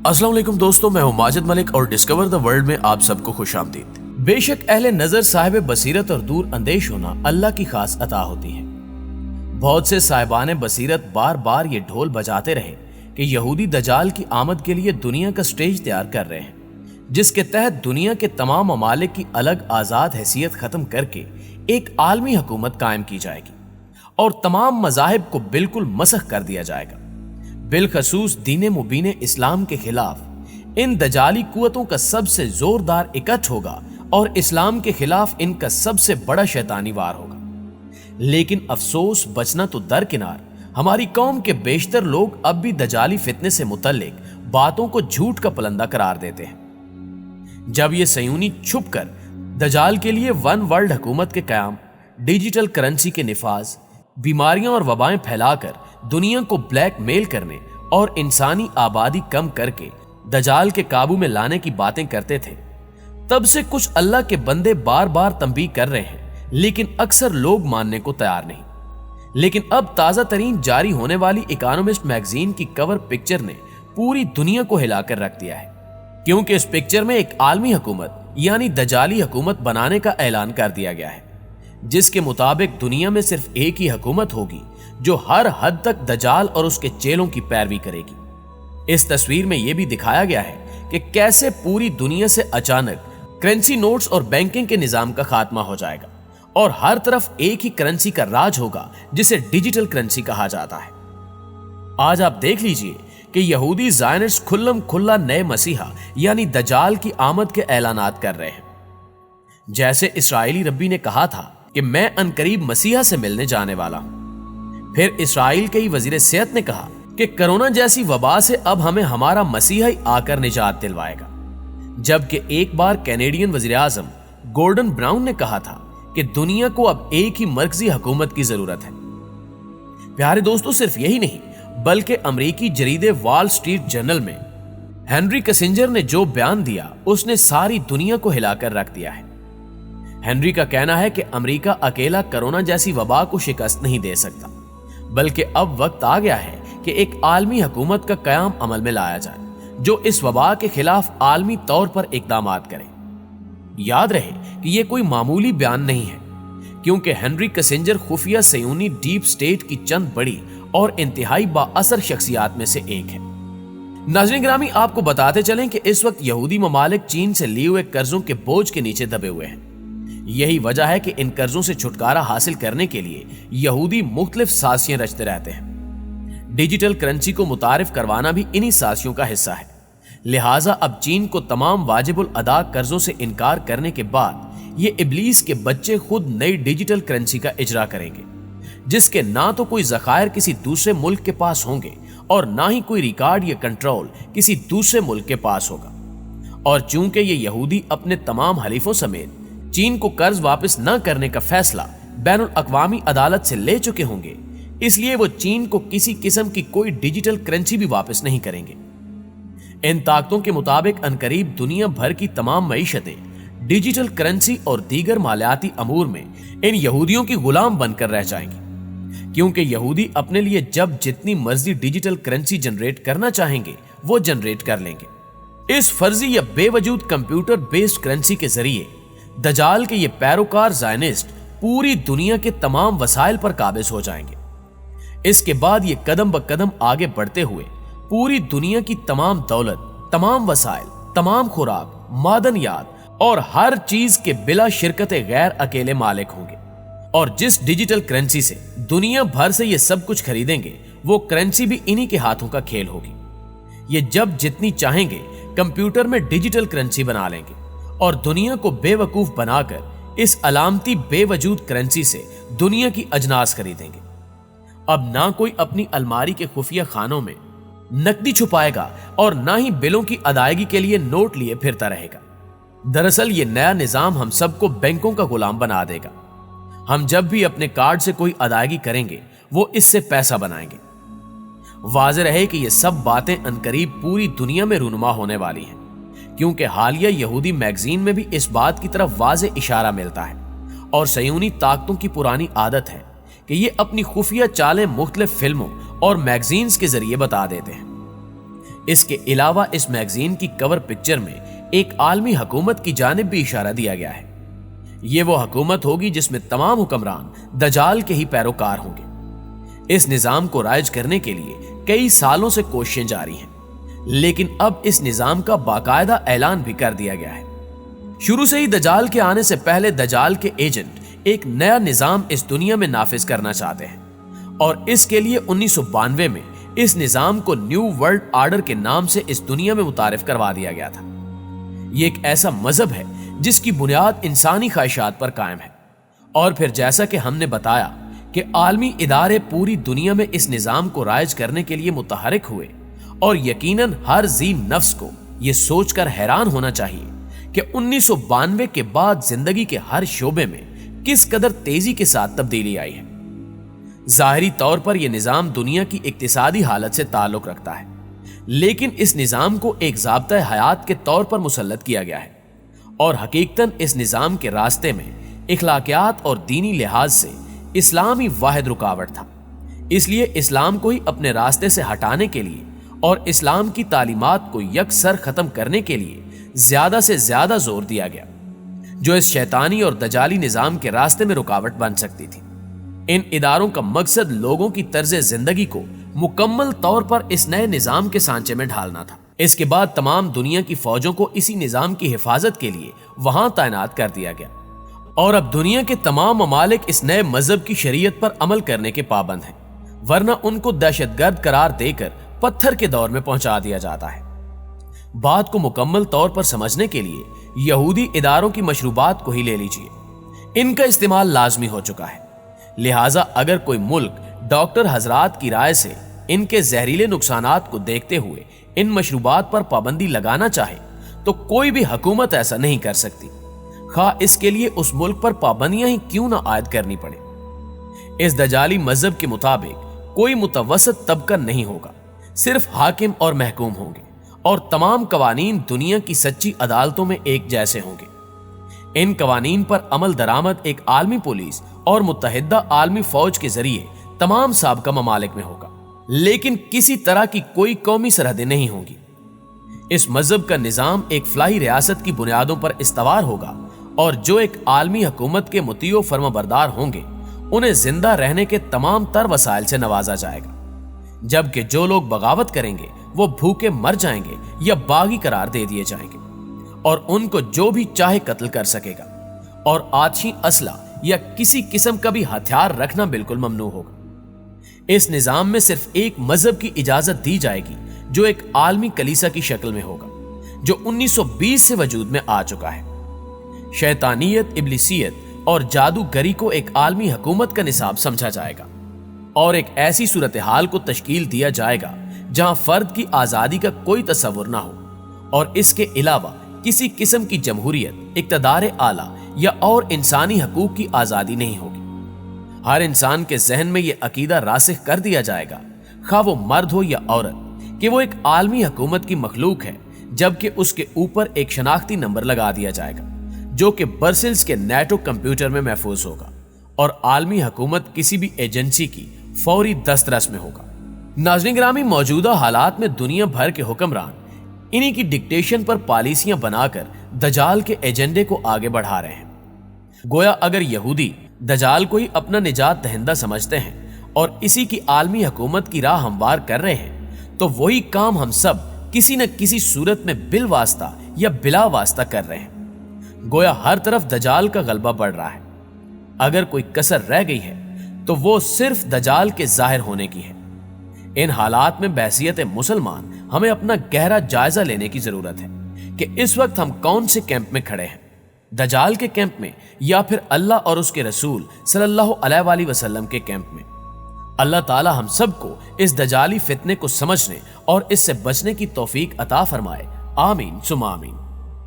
अस्सलाम वालेकुम दोस्तों, मैं हूं माजिद मलिक और डिस्कवर द वर्ल्ड में आप सबको खुश आमदीद। बेशक अहले नजर साहिब बसीरत और दूर अंदेश होना अल्लाह की खास अता होती है। बहुत से साहिबान बसीरत बार बार ये ढोल बजाते रहे कि यहूदी दजाल की आमद के लिए दुनिया का स्टेज तैयार कर रहे हैं, जिसके तहत दुनिया के तमाम ममालिक की अलग आजाद हैसियत खत्म करके एक आलमी हुकूमत कायम की जाएगी और तमाम मजाहिब को बिल्कुल मसख कर दिया जाएगा। बिलखसूस दीन मुबीन इस्लाम के खिलाफ इन दजाली कुव्वतों का सबसे जोरदार इकट्ठ होगा और इस्लाम के खिलाफ इनका सबसे बड़ा शैतानी वार होगा। लेकिन अफसोस बचना तो दरकिनार, हमारी कौम के बेशतर लोग अब भी दजाली फितने से मुतल्लिक बातों को झूठ का पलंदा करार देते हैं। जब ये सयूनी छुप कर दजाल के लिए वन वर्ल्ड हुकूमत के कयाम, डिजिटल करेंसी के निफाज, बीमारियां और वबाएं फैलाकर दुनिया को ब्लैक मेल करने और इंसानी आबादी कम करके दजाल के काबू में लाने की बातें करते थे, तब से कुछ अल्लाह के बंदे बार बार तंबीह कर रहे हैं, लेकिन अक्सर लोग मानने को तैयार नहीं। लेकिन अब ताजा तरीन जारी होने वाली इकोनॉमिस्ट मैगजीन की कवर पिक्चर ने पूरी दुनिया को हिलाकर रख दिया है, क्योंकि इस पिक्चर में एक आलमी हुकूमत यानी दजाली हुकूमत बनाने का ऐलान कर दिया गया है, जिसके मुताबिक दुनिया में सिर्फ एक ही हुकूमत होगी जो हर हद तक दजाल और उसके चेलों की पैरवी करेगी। इस तस्वीर में यह भी दिखाया गया है कि कैसे पूरी दुनिया से अचानक करेंसी नोट्स और बैंकिंग के निजाम का खात्मा हो जाएगा और हर तरफ एक ही करेंसी का राज होगा, जिसे डिजिटल करेंसी कहा जाता है। आज आप देख लीजिए कि यहूदी ज़ायनिस्ट खुल्लम खुल्ला नए मसीहा यानी दजाल की आमद के ऐलानात कर रहे हैं। जैसे इस्राएली रब्बी ने कहा था कि मैं अनकरीब मसीहा से मिलने जाने वाला हूं। फिर इस्राएल के ही वजीर सेहत ने कहा कि कोरोना जैसी वबा से अब हमें हमारा मसीहा ही आकर निजात दिलवाएगा। जबकि एक बार कैनेडियन वजीर आजम गॉर्डन ब्राउन ने कहा था कि दुनिया को अब एक ही मरकजी हुकूमत की जरूरत है। प्यारे दोस्तों, सिर्फ यही नहीं बल्कि अमेरिकी जरीदे वॉल स्ट्रीट जर्नल में हेनरी किसिंजर ने जो बयान दिया उसने सारी दुनिया को हिलाकर रख दिया है। हेनरी का कहना है कि अमेरिका अकेला कोरोना जैसी वबा को शिकस्त नहीं दे सकता, बल्कि अब वक्त आ गया है कि एक आलमी हुकूमत का कयाम अमल में लाया जाए जो इस वबा के खिलाफ आलमी तौर पर इकदामात करे। याद रहे कि यह कोई मामूली बयान नहीं है, क्योंकि हेनरी किसिंजर खुफिया सयूनी डीप स्टेट की चंद बड़ी और इंतहाई बाअसर शख्सियात में से एक है। नाज़रीन गिरामी, आपको बताते चलें कि इस वक्त यहूदी ममालिक चीन से लिए हुए कर्जों के बोझ के नीचे दबे हुए हैं। यही वजह है कि इन कर्जों से छुटकारा हासिल करने के लिए यहूदी मुख्तलिफ साजिशें रचते रहते हैं। डिजिटल करेंसी को मुतारिफ करवाना भी इन्हीं साजिशों का हिस्सा है। लिहाजा अब चीन को तमाम वाजिबुल अदा कर्जों से इनकार करने के बाद ये इब्लीस के बच्चे खुद नई डिजिटल करेंसी का इजरा करेंगे, जिसके ना तो कोई ज़खायर किसी दूसरे मुल्क के पास होंगे और ना ही कोई रिकॉर्ड या कंट्रोल किसी दूसरे मुल्क के पास होगा। और चूंकि ये यहूदी अपने तमाम हलीफों समेत चीन को कर्ज वापस न करने का फैसला बैनुल अक़वामी अदालत से ले चुके होंगे, इसलिए वो चीन को किसी किस्म की कोई डिजिटल करेंसी भी वापस नहीं करेंगे। इन ताकतों के मुताबिक अनकरीब दुनिया भर की तमाम मईशतें डिजिटल करेंसी और दीगर मालियाती अमूर में इन यहूदियों की गुलाम बनकर रह जाएंगी, क्योंकि यहूदी अपने लिए जब जितनी मर्जी डिजिटल करेंसी जनरेट करना चाहेंगे वो जनरेट कर लेंगे। इस फर्जी या बेवजूद कंप्यूटर बेस्ड करेंसी के जरिए दजाल के ये पैरोकार ज़ायनिस्ट पूरी दुनिया के तमाम वसाइल पर काबिज हो जाएंगे। इसके बाद ये कदम ब कदम आगे बढ़ते हुए पूरी दुनिया की तमाम दौलत, तमाम वसाइल, तमाम खुराक, मादनियात और हर चीज के बिला शिरकत गैर अकेले मालिक होंगे। और जिस डिजिटल करेंसी से दुनिया भर से ये सब कुछ खरीदेंगे, वो करेंसी भी इन्हीं के हाथों का खेल होगी। ये जब जितनी चाहेंगे कंप्यूटर में डिजिटल करेंसी बना लेंगे और दुनिया को बेवकूफ बनाकर इस अलामती बेवजूद करेंसी से दुनिया की अजनास खरीदेंगे। अब ना कोई अपनी अलमारी के खुफिया खानों में नकदी छुपाएगा और ना ही बिलों की अदायगी के लिए नोट लिए फिरता रहेगा। दरअसल ये नया निजाम हम सबको बैंकों का गुलाम बना देगा। हम जब भी अपने कार्ड से कोई अदायगी करेंगे वो इससे पैसा बनाएंगे। वाज़ेह रहे कि ये सब बातें अनकरीब पूरी दुनिया में रूनुमा होने वाली हैं, क्योंकि हालिया यहूदी मैगजीन में भी इस बात की तरफ वाज़ेह इशारा मिलता है। और सयूनी ताकतों की पुरानी आदत है कि ये अपनी खुफिया चालें मुख्तलिफ फिल्मों और मैगजीन्स के जरिए बता देते हैं। اس کے علاوہ اس میگزین کی کور پکچر میں ایک عالمی حکومت کی جانب بھی اشارہ دیا گیا ہے۔ یہ وہ حکومت ہوگی جس میں تمام حکمران دجال کے ہی پیروکار ہوں گے۔ اس نظام کو رائج کرنے کے لیے کئی سالوں سے کوششیں جاری ہیں، لیکن اب اس نظام کا باقاعدہ اعلان بھی کر دیا گیا ہے۔ شروع سے ہی دجال کے آنے سے پہلے دجال کے ایجنٹ ایک نیا نظام اس دنیا میں نافذ کرنا چاہتے ہیں، اور اس کے لیے 1992 میں اس نظام کو نیو ورلڈ آرڈر کے نام سے اس دنیا میں متعارف کروا دیا گیا تھا۔ یہ ایک ایسا مذہب ہے جس کی بنیاد انسانی خواہشات پر قائم ہے، اور پھر جیسا کہ ہم نے بتایا کہ عالمی ادارے پوری دنیا میں اس نظام کو رائج کرنے کے لیے متحرک ہوئے، اور یقیناً ہر ذی نفس کو یہ سوچ کر حیران ہونا چاہیے کہ 1992 کے بعد زندگی کے ہر شعبے میں کس قدر تیزی کے ساتھ تبدیلی آئی ہے۔ ظاہری طور پر یہ نظام دنیا کی اقتصادی حالت سے تعلق رکھتا ہے، لیکن اس نظام کو ایک ضابطۂ حیات کے طور پر مسلط کیا گیا ہے، اور حقیقتاً اس نظام کے راستے میں اخلاقیات اور دینی لحاظ سے اسلام ہی واحد رکاوٹ تھا۔ اس لیے اسلام کو ہی اپنے راستے سے ہٹانے کے لیے اور اسلام کی تعلیمات کو یکسر ختم کرنے کے لیے زیادہ سے زیادہ زور دیا گیا، جو اس شیطانی اور دجالی نظام کے راستے میں رکاوٹ بن سکتی تھی۔ ان اداروں کا مقصد لوگوں کی طرز زندگی کو مکمل طور پر اس نئے نظام کے سانچے میں ڈھالنا تھا۔ اس کے بعد تمام دنیا کی فوجوں کو اسی نظام کی حفاظت کے لیے وہاں تعینات کر دیا گیا، اور اب دنیا کے تمام ممالک اس نئے مذہب کی شریعت پر عمل کرنے کے پابند ہیں، ورنہ ان کو دہشت گرد قرار دے کر پتھر کے دور میں پہنچا دیا جاتا ہے۔ بات کو مکمل طور پر سمجھنے کے لیے یہودی اداروں کی مشروبات کو ہی لے لیجئے۔ ان کا استعمال لازمی ہو چکا ہے، لہٰذا اگر کوئی ملک ڈاکٹر حضرات کی رائے سے ان کے زہریلے نقصانات کو دیکھتے ہوئے ان مشروبات پر پابندی لگانا چاہے تو کوئی بھی حکومت ایسا نہیں کر سکتی، خواہ اس کے لیے اس ملک پر پابندیاں ہی کیوں نہ عائد کرنی پڑے۔ اس دجالی مذہب کے مطابق کوئی متوسط طبقہ نہیں ہوگا، صرف حاکم اور محکوم ہوں گے، اور تمام قوانین دنیا کی سچی عدالتوں میں ایک جیسے ہوں گے۔ ان قوانین پر عمل درآمد ایک عالمی پولیس اور متحدہ عالمی فوج کے ذریعے تمام سابقہ ممالک میں ہوگا، لیکن کسی طرح کی کوئی قومی سرحدیں نہیں ہوں گی۔ اس مذہب کا نظام ایک فلاحی ریاست کی بنیادوں پر استوار ہوگا، اور جو ایک عالمی حکومت کے مطیع و فرما بردار ہوں گے انہیں زندہ رہنے کے تمام تر وسائل سے نوازا جائے گا، جبکہ جو لوگ بغاوت کریں گے وہ بھوکے مر جائیں گے یا باغی قرار دے دیے جائیں گے، اور ان کو جو بھی چاہے قتل کر سکے گا، اور آتشی اسلحہ یا کسی قسم کا بھی ہتھیار رکھنا بالکل ممنوع ہوگا۔ اس نظام میں صرف ایک مذہب کی اجازت دی جائے گی جو ایک عالمی کلیسا کی شکل میں ہوگا، جو 1920 سے وجود میں آ چکا ہے۔ شیطانیت، ابلیسیت اور جادوگری کو ایک عالمی حکومت کا نصاب سمجھا جائے گا، اور ایک ایسی صورتحال کو تشکیل دیا جائے گا جہاں فرد کی آزادی کا کوئی تصور نہ ہو، اور اس کے علاوہ کسی قسم کی جمہوریت، اقتدار اعلیٰ یا اور انسانی حقوق کی آزادی نہیں ہوگی۔ ہر انسان کے ذہن میں یہ عقیدہ راسخ کر دیا جائے گا، خواہ وہ مرد ہو یا عورت، کہ وہ ایک عالمی حکومت کی مخلوق ہے، جبکہ اس کے اوپر ایک شناختی نمبر لگا دیا جائے گا جو کہ برسلز کے نیٹو کمپیوٹر میں محفوظ ہوگا، اور عالمی حکومت کسی بھی ایجنسی کی فوری دسترس میں ہوگا۔ ناظرین گرامی، موجودہ حالات میں دنیا بھر کے حکمران انہی کی ڈکٹیشن پر پالیسیاں بنا کر دجال کے ایجنڈے کو آگے بڑھا رہے ہیں۔ گویا اگر یہودی دجال کو ہی اپنا نجات دہندہ سمجھتے ہیں اور اسی کی عالمی حکومت کی راہ ہموار کر رہے ہیں، تو وہی کام ہم سب کسی نہ کسی صورت میں بالواسطہ یا بلا واسطہ کر رہے ہیں۔ گویا ہر طرف دجال کا غلبہ بڑھ رہا ہے۔ اگر کوئی کسر رہ گئی ہے تو وہ صرف دجال کے ظاہر ہونے کی ہے۔ ان حالات میں بحیثیت مسلمان ہمیں اپنا گہرا جائزہ لینے کی ضرورت ہے کہ اس وقت ہم کون سے کیمپ میں کھڑے ہیں، دجال کے کیمپ میں یا پھر اللہ اور اس کے رسول صلی اللہ علیہ وآلہ وسلم کے کیمپ میں۔ اللہ تعالی ہم سب کو اس دجالی فتنے کو سمجھنے اور اس سے بچنے کی توفیق عطا فرمائے، آمین ثم آمین۔